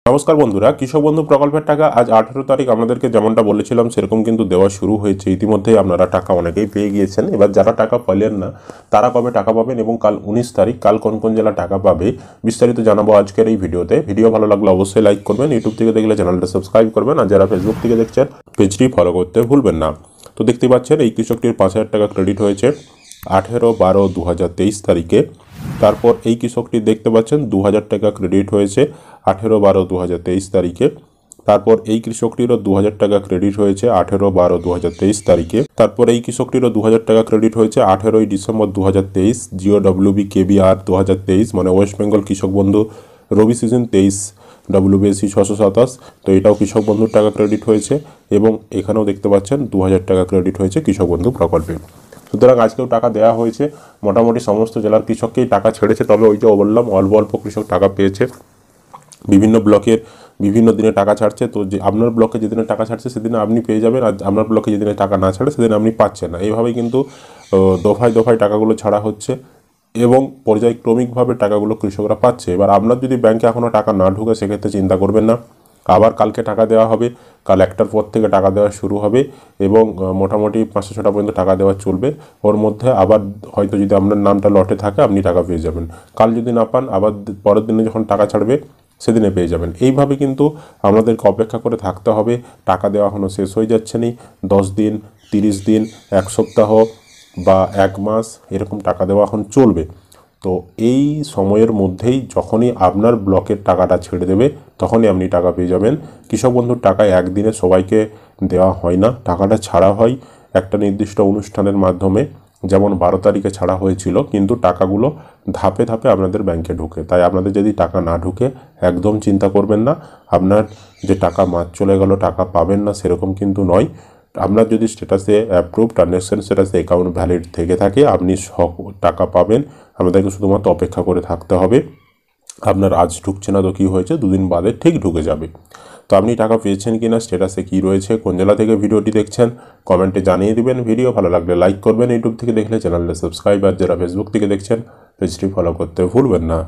নমস্কার বন্ধুরা, কৃষক বন্ধু প্রকল্পের টাকা আজ 18 তারিখ আপনাদেরকে যেমনটা বলেছিলাম সেরকম কিন্তু দেওয়া শুরু হয়েছে। ইতিমধ্যেই আপনারা টাকা অনেকেই পেয়ে গিয়েছেন। এবার যারা টাকা পেলেন না তারা কবে টাকা পাবেন এবং কাল 19 তারিখ কাল কোন কোন জেলা টাকা পাবে বিস্তারিত জানাবো আজকের এই ভিডিওতে। ভিডিও ভালো লাগলে অবশ্যই লাইক করবেন, ইউটিউব থেকে দেখলে চ্যানেলটা সাবস্ক্রাইব করবেন, আর যারা ফেসবুক থেকে দেখছেন পেজটি ফলো করতে ভুলবেন না। তো দেখতে পাচ্ছেন এই কৃষকটির 5,000 টাকা ক্রেডিট হয়েছে 18/12/2023 তারিখে। তারপর এই কৃষকটি দেখতে পাচ্ছেন 2,000 টাকা ক্রেডিট হয়েছে 18/12/2023 তারিখে। তারপর এই কৃষকটিরও 2,000 টাকা ক্রেডিট হয়েছে 18/12/2023 তারিখে। তারপর এই কৃষকটিরও 2,000 টাকা ক্রেডিট হয়েছে 18 ডিসেম্বর 2023। GOWB KBR 2023 মানে ওয়েস্ট বেঙ্গল কৃষক বন্ধু রবি সিজন 23 WBSC 627। তো এটাও কৃষক বন্ধুর টাকা ক্রেডিট হয়েছে এবং এখানেও দেখতে পাচ্ছেন 2,000 টাকা ক্রেডিট হয়েছে কৃষক বন্ধু প্রকল্পে। সুতরাং আজকেও টাকা দেওয়া হয়েছে, মোটামুটি সমস্ত জেলার কৃষককেই টাকা ছেড়েছে। তবে ওই যে বললাম অল্প অল্প কৃষক টাকা পেয়েছে, বিভিন্ন ব্লকের বিভিন্ন দিনে টাকা ছাড়ছে। তো যে আপনার ব্লকে যেদিনে টাকা ছাড়ছে সেদিনে আপনি পেয়ে যাবেন, আর আপনার ব্লকে যেদিনে টাকা না ছাড়ে সেদিন আপনি পাচ্ছেন না। এইভাবেই কিন্তু দফায় দফায় টাকাগুলো ছাড়া হচ্ছে এবং পর্যায়ক্রমিকভাবে টাকাগুলো কৃষকরা পাচ্ছে। এবার আপনার যদি ব্যাংকে এখনও টাকা না ঢুকে সেক্ষেত্রে চিন্তা করবেন না, আবার কালকে টাকা দেওয়া হবে। কাল 1টার পর থেকে টাকা দেওয়া শুরু হবে এবং মোটামুটি 500-6টা পর্যন্ত টাকা দেওয়া চলবে। ওর মধ্যে আবার হয়তো যদি আপনার নামটা লটে থাকে আপনি টাকা পেয়ে যাবেন। কাল যদি না পান আবার পরের দিনে যখন টাকা ছাড়বে সেদিনে পেয়ে যাবেন। এইভাবে কিন্তু আমাদেরকে অপেক্ষা করে থাকতে হবে। টাকা দেওয়া এখনও শেষ হয়ে যাচ্ছে না। 10 দিন, 30 দিন, 1 সপ্তাহ বা 1 মাস এরকম টাকা দেওয়া এখন চলবে। তো এই সময়ের মধ্যেই যখনই আপনার ব্লকের টাকাটা ছেড়ে দেবে তখনই আপনি টাকা পেয়ে যাবেন। কৃষক বন্ধুর টাকা একদিনে সবাইকে দেওয়া হয় না, টাকাটা ছাড়া হয় একটা নির্দিষ্ট অনুষ্ঠানের মাধ্যমে। যেমন 12 তারিখে ছাড়া হয়েছিল, কিন্তু টাকাগুলো ধাপে ধাপে আপনাদের ব্যাংকে ঢুকে। তাই আপনাদের যদি টাকা না ঢুকে একদম চিন্তা করবেন না। আপনার যে টাকা মাছ চলে গেল টাকা পাবেন না সেরকম কিন্তু নয়। আপনার যদি স্ট্যাটাসে অ্যাপ্রুভ ট্রানজ্যাকশন স্ট্যাটাসে অ্যাকাউন্ট ভ্যালিড থেকে থাকে আপনি সব টাকা পাবেন। আমাদেরকে শুধুমাত্র অপেক্ষা করে থাকতে হবে। আপনার আজ ঢুকছে না তো কী হয়েছে, 2 দিন বাদে ঠিক ঢুকে যাবে। তো আপনি টাকা পেয়েছেন কি না, স্ট্যাটাসে কী রয়েছে, কোন জেলা থেকে ভিডিওটি দেখছেন কমেন্টে জানিয়ে দিবেন। ভিডিও ভালো লাগলে লাইক করবেন, ইউটিউব থেকে দেখলে চ্যানেলটা সাবস্ক্রাইব, আর যারা ফেসবুক থেকে দেখছেন পেজটি ফলো করতে ভুলবেন না।